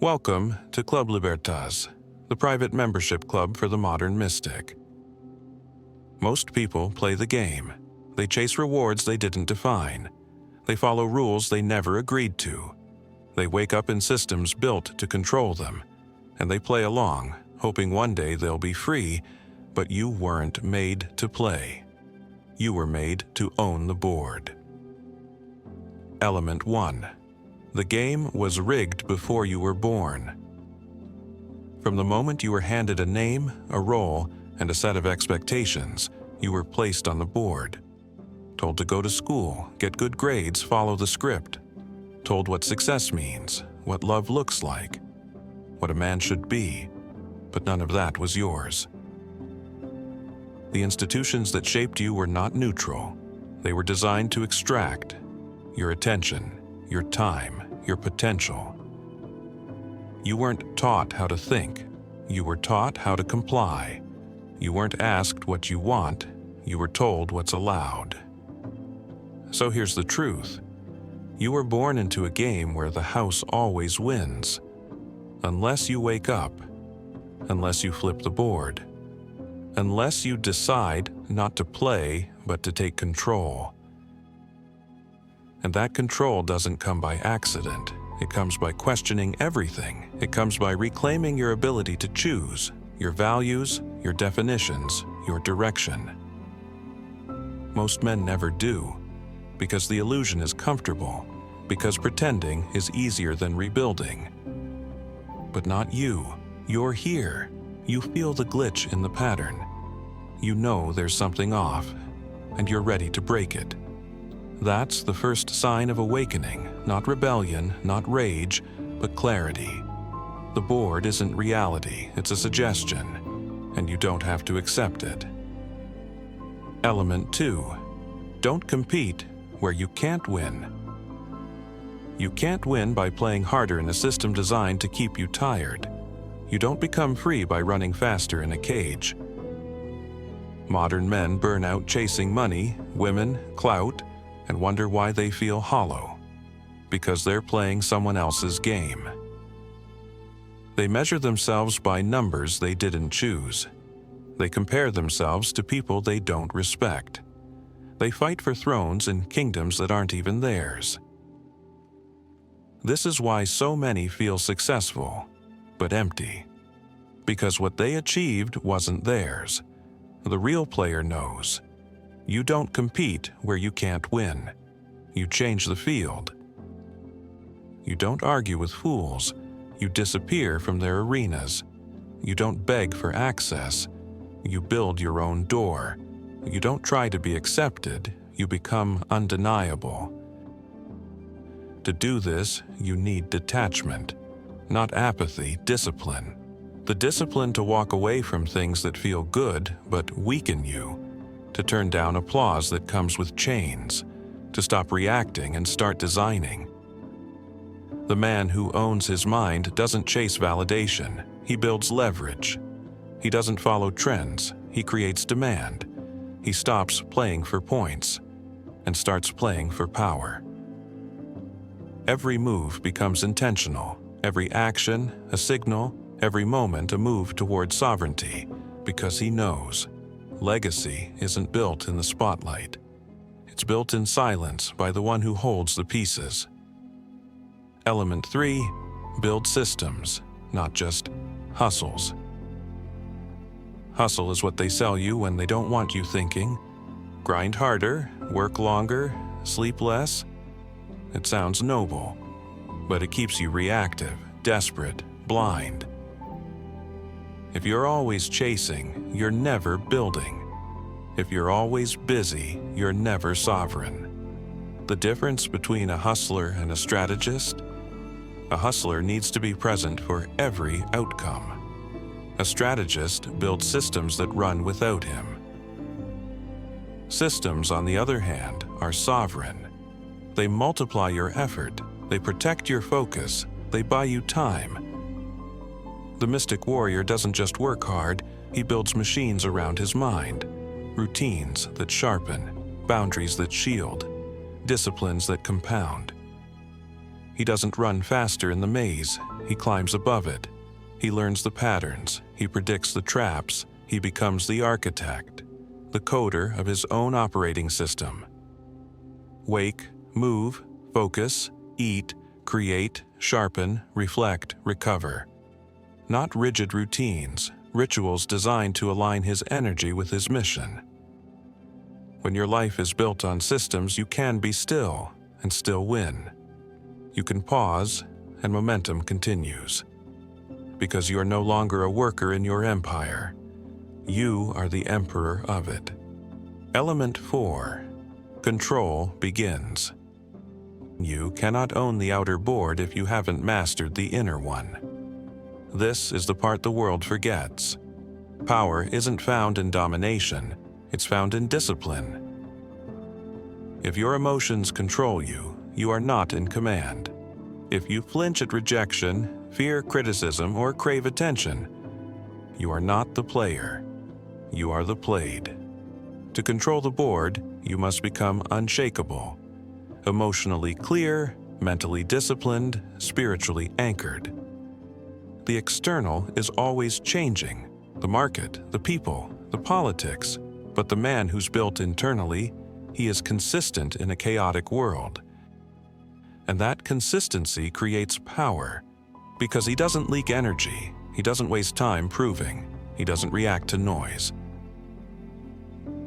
Welcome to Club Libertas, the private membership club for the modern mystic. Most people play the game. They chase rewards they didn't define. They follow rules they never agreed to. They wake up in systems built to control them, and they play along, hoping one day they'll be free, but you weren't made to play. You were made to own the board. Element 1. The game was rigged before you were born. From the moment you were handed a name, a role, and a set of expectations, you were placed on the board. Told to go to school, get good grades, follow the script. Told what success means, what love looks like, what a man should be, but none of that was yours. The institutions that shaped you were not neutral. They were designed to extract your attention, your time, your potential. You weren't taught how to think. You were taught how to comply. You weren't asked what you want. You were told what's allowed. So here's the truth. You were born into a game where the house always wins. Unless you wake up, unless you flip the board, unless you decide not to play but to take control. And that control doesn't come by accident. It comes by questioning everything. It comes by reclaiming your ability to choose, your values, your definitions, your direction. Most men never do, because the illusion is comfortable, because pretending is easier than rebuilding. But not you. You're here. You feel the glitch in the pattern. You know there's something off, and you're ready to break it. That's the first sign of awakening, not rebellion, not rage, but clarity. The board isn't reality, it's a suggestion, and you don't have to accept it. Element 2. Don't compete where you can't win. You can't win by playing harder in a system designed to keep you tired. You don't become free by running faster in a cage. Modern men burn out chasing money, women, clout, and wonder why they feel hollow, because they're playing someone else's game. They measure themselves by numbers they didn't choose. They compare themselves to people they don't respect. They fight for thrones in kingdoms that aren't even theirs. This is why so many feel successful, but empty, because what they achieved wasn't theirs. The real player knows. You don't compete where you can't win. You change the field. You don't argue with fools. You disappear from their arenas. You don't beg for access. You build your own door. You don't try to be accepted. You become undeniable. To do this, you need detachment, not apathy, discipline. The discipline to walk away from things that feel good but weaken you. To turn down applause that comes with chains, to stop reacting and start designing. The man who owns his mind doesn't chase validation, he builds leverage. He doesn't follow trends, he creates demand. He stops playing for points and starts playing for power. Every move becomes intentional, every action a signal, every moment a move toward sovereignty, because he knows. Legacy isn't built in the spotlight. It's built in silence by the one who holds the pieces. Element 3. Build systems, not just hustles. Hustle is what they sell you when they don't want you thinking. Grind harder, work longer, sleep less. It sounds noble, but it keeps you reactive, desperate, blind. If you're always chasing, you're never building. If you're always busy, you're never sovereign. The difference between a hustler and a strategist? A hustler needs to be present for every outcome. A strategist builds systems that run without him. Systems, on the other hand, are sovereign. They multiply your effort, they protect your focus, they buy you time. The mystic warrior doesn't just work hard, he builds machines around his mind. Routines that sharpen, boundaries that shield, disciplines that compound. He doesn't run faster in the maze, he climbs above it. He learns the patterns, he predicts the traps, he becomes the architect, the coder of his own operating system. Wake, move, focus, eat, create, sharpen, reflect, recover. Not rigid routines, rituals designed to align his energy with his mission. When your life is built on systems, you can be still and still win. You can pause and momentum continues. Because you are no longer a worker in your empire. You are the emperor of it. Element 4. Control begins. You cannot own the outer board if you haven't mastered the inner one. This is the part the world forgets. Power isn't found in domination, it's found in discipline. If your emotions control you, you are not in command. If you flinch at rejection, fear criticism, or crave attention, you are not the player. You are the played. To control the board, you must become unshakable, emotionally clear, mentally disciplined, spiritually anchored. The external is always changing, the market, the people, the politics, but the man who's built internally, he is consistent in a chaotic world. And that consistency creates power, because he doesn't leak energy, he doesn't waste time proving, he doesn't react to noise.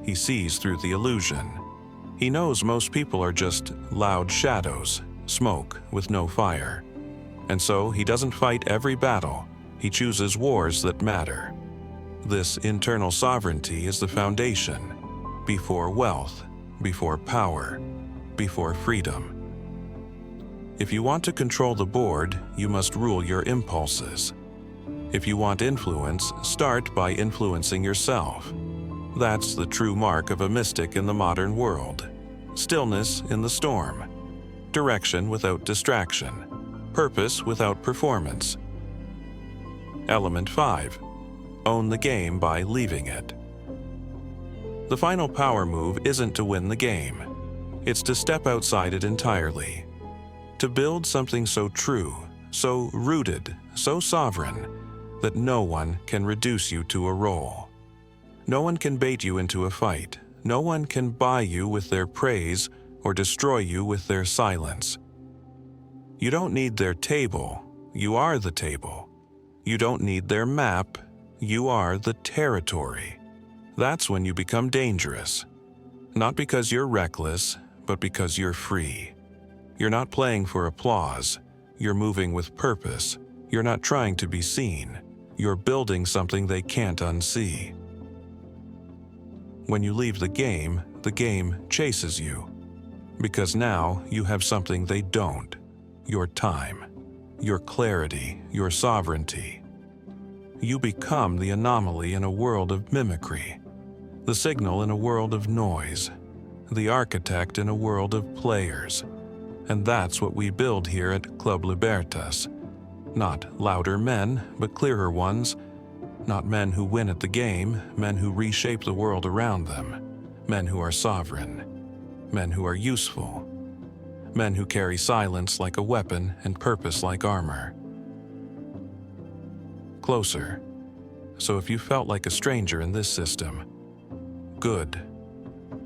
He sees through the illusion. He knows most people are just loud shadows, smoke with no fire. And so he doesn't fight every battle, he chooses wars that matter. This internal sovereignty is the foundation, before wealth, before power, before freedom. If you want to control the board, you must rule your impulses. If you want influence, start by influencing yourself. That's the true mark of a mystic in the modern world. Stillness in the storm. Direction without distraction. Purpose without performance. Element 5. Own the game by leaving it. The final power move isn't to win the game. It's to step outside it entirely. To build something so true, so rooted, so sovereign, that no one can reduce you to a role. No one can bait you into a fight. No one can buy you with their praise or destroy you with their silence. You don't need their table. You are the table. You don't need their map. You are the territory. That's when you become dangerous. Not because you're reckless, but because you're free. You're not playing for applause. You're moving with purpose. You're not trying to be seen. You're building something they can't unsee. When you leave the game chases you. Because now you have something they don't. Your time, your clarity, your sovereignty. You become the anomaly in a world of mimicry, the signal in a world of noise, the architect in a world of players. And that's what we build here at Club Libertas. Not louder men, but clearer ones. Not men who win at the game, men who reshape the world around them. Men who are sovereign. Men who are useful. Men who carry silence like a weapon and purpose like armor. Closer. So if you felt like a stranger in this system, good.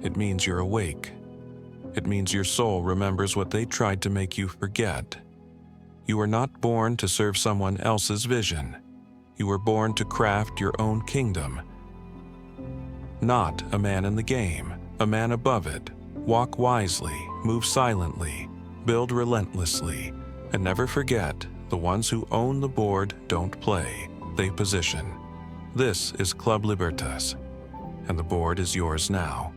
It means you're awake. It means your soul remembers what they tried to make you forget. You were not born to serve someone else's vision. You were born to craft your own kingdom. Not a man in the game, a man above it. Walk wisely, move silently, build relentlessly, and never forget, the ones who own the board don't play, they position. This is Club Libertas, and the board is yours now.